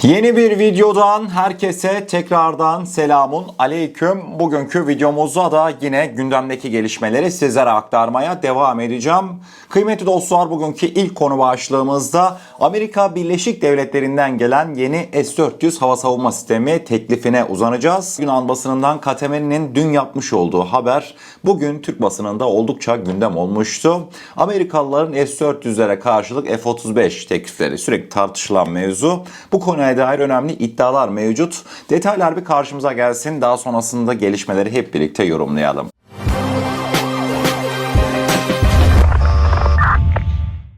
Yeni bir videodan herkese tekrardan selamun aleyküm. Bugünkü videomuzda da yine gündemdeki gelişmeleri sizlere aktarmaya devam edeceğim. Kıymetli dostlar, bugünkü ilk konu başlığımızda Amerika Birleşik Devletleri'nden gelen yeni S-400 hava savunma sistemi teklifine uzanacağız. Yunan basınından Katemeri'nin dün yapmış olduğu haber bugün Türk basınında oldukça gündem olmuştu. Amerikalıların S-400'lere karşılık F-35 teklifleri sürekli tartışılan mevzu. Bu konuya dair önemli iddialar mevcut. Detaylar bir karşımıza gelsin. Daha sonrasında gelişmeleri hep birlikte yorumlayalım.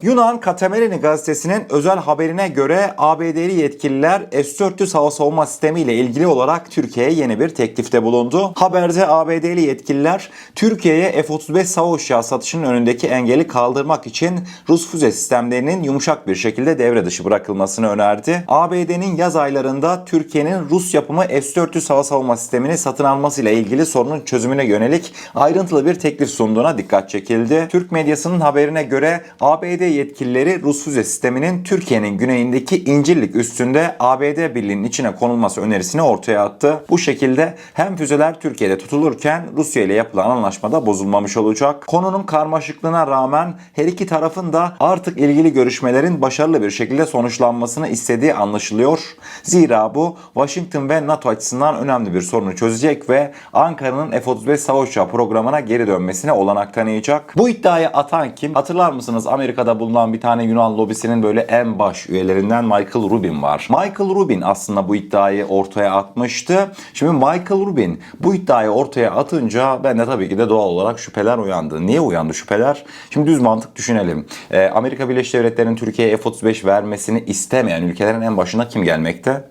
Yunan Katemerini gazetesinin özel haberine göre ABD'li yetkililer S-400 hava savunma sistemi ile ilgili olarak Türkiye'ye yeni bir teklifte bulundu. Haberde ABD'li yetkililer Türkiye'ye F-35 savaş uçağı satışının önündeki engeli kaldırmak için Rus füze sistemlerinin yumuşak bir şekilde devre dışı bırakılmasını önerdi. ABD'nin yaz aylarında Türkiye'nin Rus yapımı S-400 hava savunma sistemini satın alması ile ilgili sorunun çözümüne yönelik ayrıntılı bir teklif sunduğuna dikkat çekildi. Türk medyasının haberine göre ABD yetkilileri Rus füze sisteminin Türkiye'nin güneyindeki İncirlik üssünde ABD birliğinin içine konulması önerisini ortaya attı. Bu şekilde hem füzeler Türkiye'de tutulurken Rusya ile yapılan anlaşmada bozulmamış olacak. Konunun karmaşıklığına rağmen her iki tarafın da artık ilgili görüşmelerin başarılı bir şekilde sonuçlanmasını istediği anlaşılıyor. Zira bu Washington ve NATO açısından önemli bir sorunu çözecek ve Ankara'nın F-35 savaş uçağı programına geri dönmesine olanak tanıyacak. Bu iddiayı atan kim? Hatırlar mısınız? Amerika'da bulunan bir tane Yunan lobisinin böyle en baş üyelerinden Michael Rubin var. Michael Rubin aslında bu iddiayı ortaya atmıştı. Şimdi Michael Rubin bu iddiayı ortaya atınca ben de tabii ki de doğal olarak şüpheler uyandı. Niye uyandı şüpheler? Şimdi düz mantık düşünelim. Amerika Birleşik Devletleri'nin Türkiye'ye F-35 vermesini istemeyen ülkelerin en başına kim gelmekte?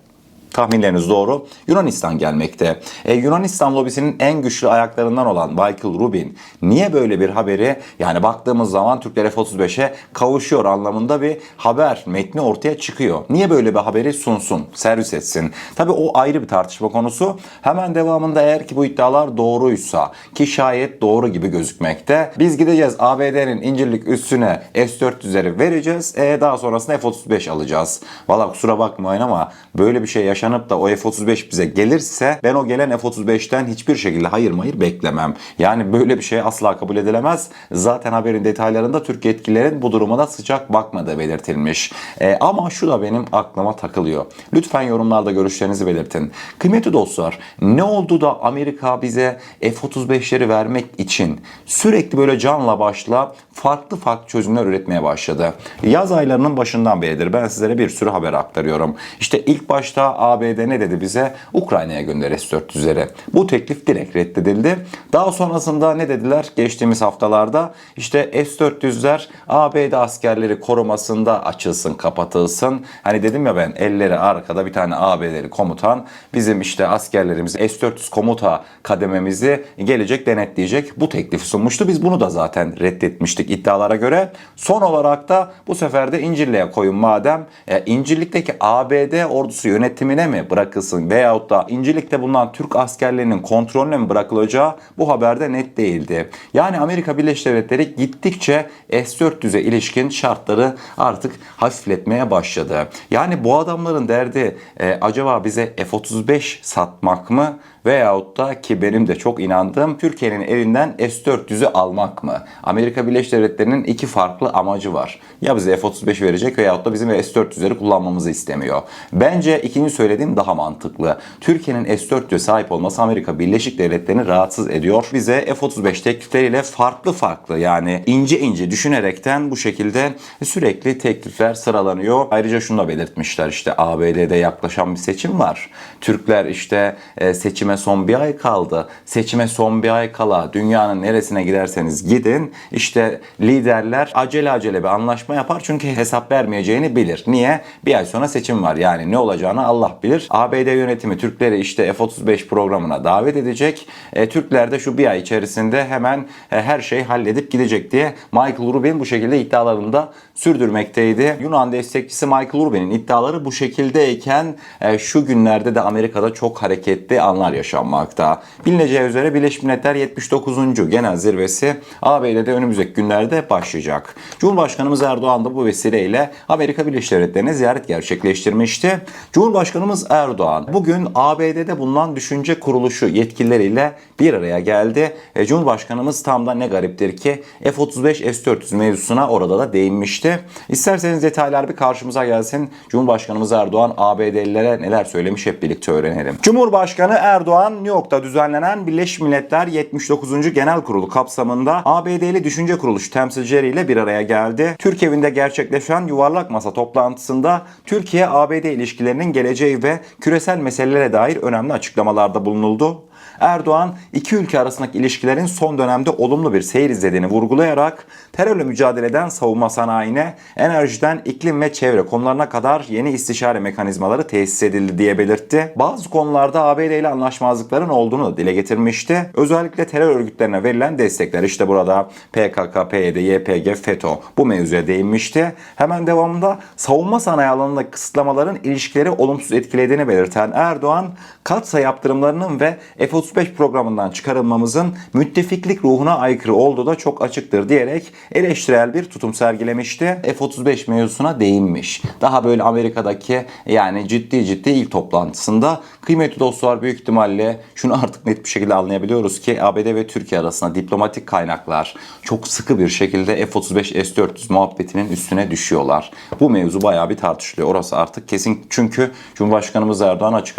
Tahminleriniz doğru. Yunanistan gelmekte. Yunanistan lobisinin en güçlü ayaklarından olan Michael Rubin niye böyle bir haberi, yani baktığımız zaman Türkler F-35'e kavuşuyor anlamında bir haber metni ortaya çıkıyor. Niye böyle bir haberi sunsun, servis etsin? Tabii o ayrı bir tartışma konusu. Hemen devamında eğer ki bu iddialar doğruysa, ki şayet doğru gibi gözükmekte, biz gideceğiz ABD'nin İncirlik üssüne S-400'leri vereceğiz. Daha sonrasında F-35 alacağız. Valla kusura bakmayın ama böyle bir şey yaşanıp da o F-35 bize gelirse ben o gelen F-35'ten hiçbir şekilde hayır beklemem. Yani böyle bir şey asla kabul edilemez. Zaten haberin detaylarında Türk yetkililerin bu duruma da sıcak bakmadığı belirtilmiş. Ama şu da benim aklıma takılıyor. Lütfen yorumlarda görüşlerinizi belirtin. Kıymetli dostlar, ne oldu da Amerika bize F-35'leri vermek için sürekli böyle canla başla farklı çözümler üretmeye başladı? Yaz aylarının başından beridir ben sizlere bir sürü haber aktarıyorum. İşte ilk başta ABD ne dedi bize? Ukrayna'ya gönder S-400'leri. Bu teklif direkt reddedildi. Daha sonrasında ne dediler? Geçtiğimiz haftalarda işte S-400'ler ABD askerleri korumasında açılsın, kapatılsın. Hani dedim ya ben, elleri arkada bir tane ABD'li komutan bizim işte askerlerimiz S-400 komuta kadememizi gelecek denetleyecek. Bu teklifi sunmuştu. Biz bunu da zaten reddetmiştik iddialara göre. Son olarak da bu sefer de İncirlik'e koyun madem. İncirlik'teki ABD ordusu yönetimine mi bırakılsın veyahut da İncirlik'te bulunan Türk askerlerinin kontrolüne mi bırakılacağı bu haberde net değildi. Yani Amerika Birleşik Devletleri gittikçe S-400'e ilişkin şartları artık hafifletmeye başladı. Yani bu adamların derdi acaba bize F-35 satmak mı? Veyahut da, ki benim de çok inandığım, Türkiye'nin elinden S-400'ü almak mı? Amerika Birleşik Devletleri'nin iki farklı amacı var. Ya bize F-35 verecek veyahut da bizim S-400'leri kullanmamızı istemiyor. Bence ikinci söylediğim daha mantıklı. Türkiye'nin S-400'e sahip olması Amerika Birleşik Devletleri'ni rahatsız ediyor. Bize F-35 teklifleriyle farklı yani ince düşünerekten bu şekilde sürekli teklifler sıralanıyor. Ayrıca şunu da belirtmişler, işte ABD'de yaklaşan bir seçim var. Türkler işte seçime son bir ay kaldı. Seçime son bir ay kala dünyanın neresine giderseniz gidin, işte liderler acele bir anlaşma yapar çünkü hesap vermeyeceğini bilir. Niye? Bir ay sonra seçim var, yani ne olacağını Allah bilir. ABD yönetimi Türkleri işte F-35 programına davet edecek. Türkler de şu bir ay içerisinde hemen her şeyi halledip gidecek diye Michael Rubin bu şekilde iddialarını da sürdürmekteydi. Yunan destekçisi Michael Rubin'in iddiaları bu şekildeyken şu günlerde de Amerika'da çok hareketli anlar yaşanıyor. yaşanmakta. Bilineceği üzere Birleşmiş Milletler 79. Genel Zirvesi ABD'de önümüzdeki günlerde başlayacak. Cumhurbaşkanımız Erdoğan da bu vesileyle Amerika Birleşik Devletleri'ne ziyaret gerçekleştirmişti. Cumhurbaşkanımız Erdoğan bugün ABD'de bulunan düşünce kuruluşu yetkilileriyle bir araya geldi. Cumhurbaşkanımız tam da ne gariptir ki F-35 S-400 mevzusuna orada da değinmişti. İsterseniz detaylar bir karşımıza gelsin. Cumhurbaşkanımız Erdoğan ABD'lilere neler söylemiş hep birlikte öğrenelim. Cumhurbaşkanı Erdoğan New York'ta düzenlenen Birleşmiş Milletler 79. Genel Kurulu kapsamında ABD'li düşünce kuruluşu temsilcileriyle bir araya geldi. Türk evinde gerçekleşen yuvarlak masa toplantısında Türkiye-ABD ilişkilerinin geleceği ve küresel meselelere dair önemli açıklamalarda bulunuldu. Erdoğan, iki ülke arasındaki ilişkilerin son dönemde olumlu bir seyir izlediğini vurgulayarak terörle mücadeleden savunma sanayine, enerjiden iklim ve çevre konularına kadar yeni istişare mekanizmaları tesis edildi diye belirtti. Bazı konularda ABD ile anlaşmazlıkların olduğunu dile getirmişti. Özellikle terör örgütlerine verilen destekler, işte burada PKK, PYD, YPG, FETÖ bu mevzuya değinmişti. Hemen devamında savunma sanayi alanındaki kısıtlamaların ilişkileri olumsuz etkilediğini belirten Erdoğan, katsayı yaptırımlarının ve F-35 programından çıkarılmamızın müttefiklik ruhuna aykırı olduğu da çok açıktır diyerek eleştirel bir tutum sergilemişti. F-35 mevzusuna değinmiş. Daha böyle Amerika'daki yani ciddi ilk toplantısında kıymetli dostlar, büyük ihtimalle şunu artık net bir şekilde anlayabiliyoruz ki ABD ve Türkiye arasında diplomatik kaynaklar çok sıkı bir şekilde F-35 S-400 muhabbetinin üstüne düşüyorlar. Bu mevzu bayağı bir tartışılıyor. Orası artık kesin, çünkü Cumhurbaşkanımız Erdoğan açık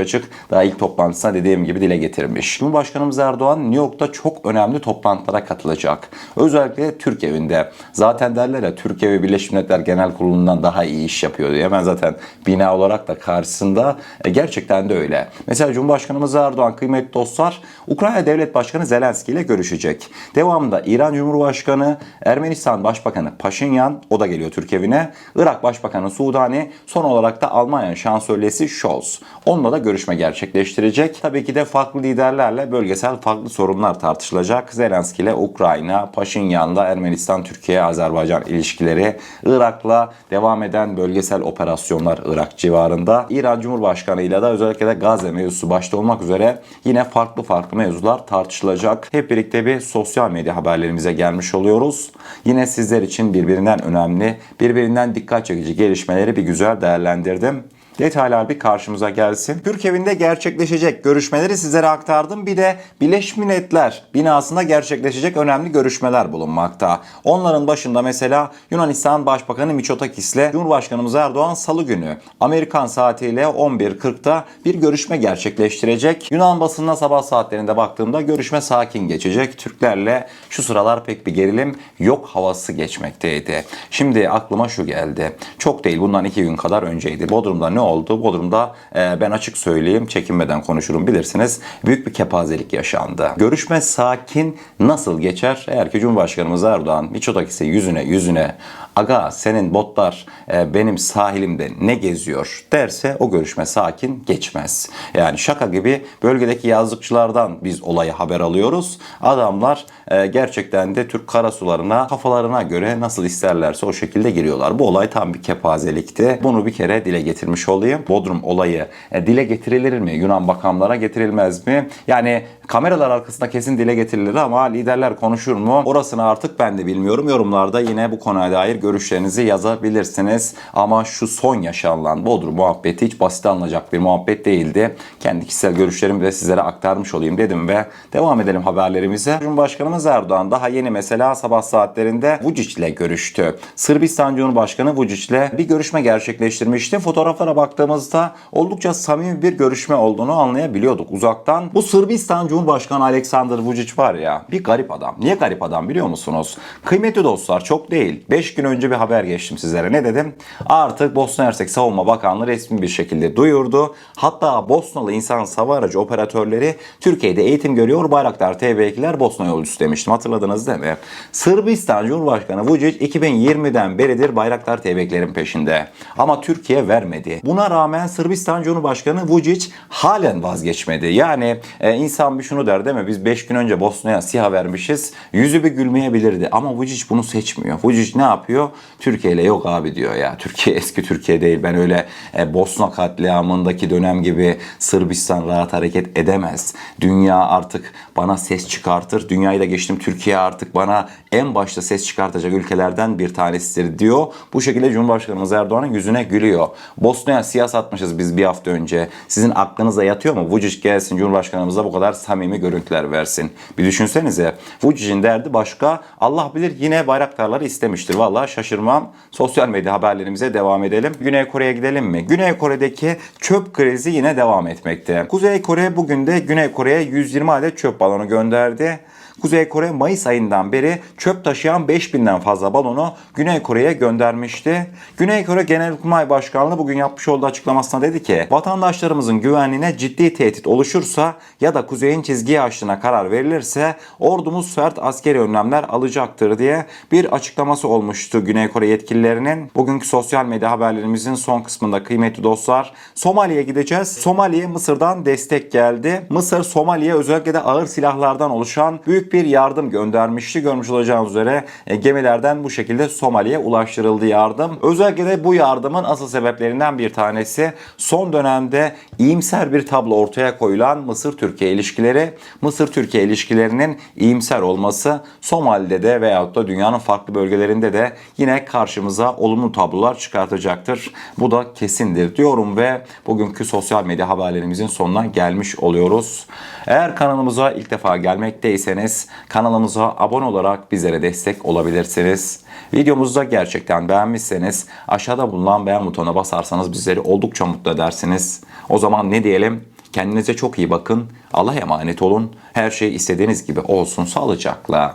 daha ilk toplantısına dediğim gibi dile getirmiş. Cumhurbaşkanımız Erdoğan New York'ta çok önemli toplantılara katılacak. Özellikle Türk evinde. Zaten derler ya, Türkiye ve Birleşmiş Milletler Genel Kurulu'ndan daha iyi iş yapıyor diye. Hemen zaten bina olarak da karşısında. Gerçekten de öyle. Mesela Cumhurbaşkanımız Erdoğan, kıymetli dostlar, Ukrayna Devlet Başkanı Zelenski ile görüşecek. Devamında İran Cumhurbaşkanı, Ermenistan Başbakanı Paşinyan, o da geliyor Türk evine. Irak Başbakanı Sudani, son olarak da Almanya Şansölyesi Scholz. Onunla da görüşme gerçekleştirecek. Tabii ki de farklı liderlerle bölgesel farklı sorunlar tartışılacak. Zelenski ile Ukrayna, Paşinyan'la Ermenistan, Türkiye, Azerbaycan ilişkileri, Irak'la devam eden bölgesel operasyonlar Irak civarında, İran Cumhurbaşkanı ile de özellikle de Gazze mevzusu başta olmak üzere yine farklı mevzular tartışılacak. Hep birlikte bir sosyal medya haberlerimize gelmiş oluyoruz. Yine sizler için birbirinden önemli, birbirinden dikkat çekici gelişmeleri bir güzel değerlendirdim. Detaylar bir karşımıza gelsin. Türk evinde gerçekleşecek görüşmeleri sizlere aktardım. Bir de Birleşmiş Milletler binasında gerçekleşecek önemli görüşmeler bulunmakta. Onların başında mesela Yunanistan Başbakanı Mitsotakis ile Cumhurbaşkanımız Erdoğan Salı günü Amerikan saatiyle 11.40'da bir görüşme gerçekleştirecek. Yunan basınına sabah saatlerinde baktığımda görüşme sakin geçecek. Türklerle şu sıralar pek bir gerilim yok havası geçmekteydi. Şimdi aklıma şu geldi. Çok değil, bundan 2 gün kadar önceydi. Bodrum'da ne oldu? Bodrum'da ben açık söyleyeyim, çekinmeden konuşurum, bilirsiniz. Büyük bir kepazelik yaşandı. Görüşme sakin nasıl geçer? Eğer ki Cumhurbaşkanımız Erdoğan Mitsotakis'e yüzüne aga senin botlar benim sahilimde ne geziyor derse o görüşme sakin geçmez. Yani şaka gibi bölgedeki yazlıkçılardan biz olayı haber alıyoruz. Adamlar gerçekten de Türk karasularına kafalarına göre nasıl isterlerse o şekilde giriyorlar. Bu olay tam bir kepazelikti. Bunu bir kere dile getirmiş olayım. Bodrum olayı dile getirilir mi? Yunan makamlara getirilmez mi? Yani kameralar arkasında kesin dile getirilir ama liderler konuşur mu? Orasını artık ben de bilmiyorum. Yorumlarda yine bu konuya dair görüşlerinizi yazabilirsiniz. Ama şu son yaşanılan Bodrum muhabbeti hiç basit alınacak bir muhabbet değildi. Kendi kişisel görüşlerimi de sizlere aktarmış olayım dedim ve devam edelim haberlerimize. Cumhurbaşkanımız Erdoğan daha yeni mesela sabah saatlerinde Vučić ile görüştü. Sırbistan Cumhurbaşkanı Vučić ile bir görüşme gerçekleştirmişti. Fotoğraflara baktığımızda oldukça samimi bir görüşme olduğunu anlayabiliyorduk uzaktan. Bu Sırbistan Cumhurbaşkanı Aleksandar Vučić var ya, bir garip adam. Niye garip adam biliyor musunuz? Kıymetli dostlar, çok değil. 5 gün önce bir haber geçtim sizlere. Ne dedim? Artık Bosna Hersek Savunma Bakanlığı resmi bir şekilde duyurdu. Hatta Bosnalı insan hava aracı operatörleri Türkiye'de eğitim görüyor. Bayraktar TB2'ler Bosna yolcusu demiştim. Hatırladınız değil mi? Sırbistan Cumhurbaşkanı Vučić 2020'den beridir Bayraktar TB2'lerin peşinde. Ama Türkiye vermedi. Buna rağmen Sırbistan Cumhurbaşkanı Vučić halen vazgeçmedi. Yani insan bir şunu der değil mi? Biz 5 gün önce Bosna'ya SİHA vermişiz. Yüzü bir gülmeyebilirdi. Ama Vučić bunu seçmiyor. Vučić ne yapıyor? Türkiye ile yok abi diyor ya. Türkiye eski Türkiye değil. Ben öyle Bosna katliamındaki dönem gibi Sırbistan rahat hareket edemez. Dünya artık bana ses çıkartır. Dünyayı da geçtim. Türkiye artık bana en başta ses çıkartacak ülkelerden bir tanesidir diyor. Bu şekilde Cumhurbaşkanımız Erdoğan'ın yüzüne gülüyor. Bosna'ya SİHA satmışız biz bir hafta önce. Sizin aklınıza yatıyor mu? Vučić gelsin Cumhurbaşkanımıza bu kadar samimi görüntüler versin. Bir düşünsenize. Vučić'in derdi başka. Allah bilir yine bayraktarları istemiştir. Vallahi şaşırmam. Sosyal medya haberlerimize devam edelim. Güney Kore'ye gidelim mi? Güney Kore'deki çöp krizi yine devam etmekte. Kuzey Kore bugün de Güney Kore'ye 120 adet çöp balonu gönderdi. Kuzey Kore Mayıs ayından beri çöp taşıyan 5000'den fazla balonu Güney Kore'ye göndermişti. Güney Kore Genelkurmay Başkanlığı bugün yapmış olduğu açıklamasında dedi ki vatandaşlarımızın güvenliğine ciddi tehdit oluşursa ya da kuzeyin çizgiyi aştığına karar verilirse ordumuz sert askeri önlemler alacaktır diye bir açıklaması olmuştu Güney Kore yetkililerinin. Bugünkü sosyal medya haberlerimizin son kısmında kıymetli dostlar Somali'ye gideceğiz. Somali'ye Mısır'dan destek geldi. Mısır Somali'ye özellikle de ağır silahlardan oluşan büyük bir yardım göndermişti. Görmüş olacağınız üzere gemilerden bu şekilde Somali'ye ulaştırıldı yardım. Özellikle de bu yardımın asıl sebeplerinden bir tanesi son dönemde iyimser bir tablo ortaya koyulan Mısır-Türkiye ilişkileri. Mısır-Türkiye ilişkilerinin iyimser olması Somali'de de veyahut da dünyanın farklı bölgelerinde de yine karşımıza olumlu tablolar çıkartacaktır. Bu da kesindir diyorum ve bugünkü sosyal medya haberlerimizin sonuna gelmiş oluyoruz. Eğer kanalımıza ilk defa gelmekteyseniz kanalımıza abone olarak bizlere destek olabilirsiniz. Videomuzu da gerçekten beğenmişseniz aşağıda bulunan beğen butonuna basarsanız bizleri oldukça mutlu edersiniz. O zaman ne diyelim? Kendinize çok iyi bakın. Allah'a emanet olun. Her şey istediğiniz gibi olsun sağlıcakla.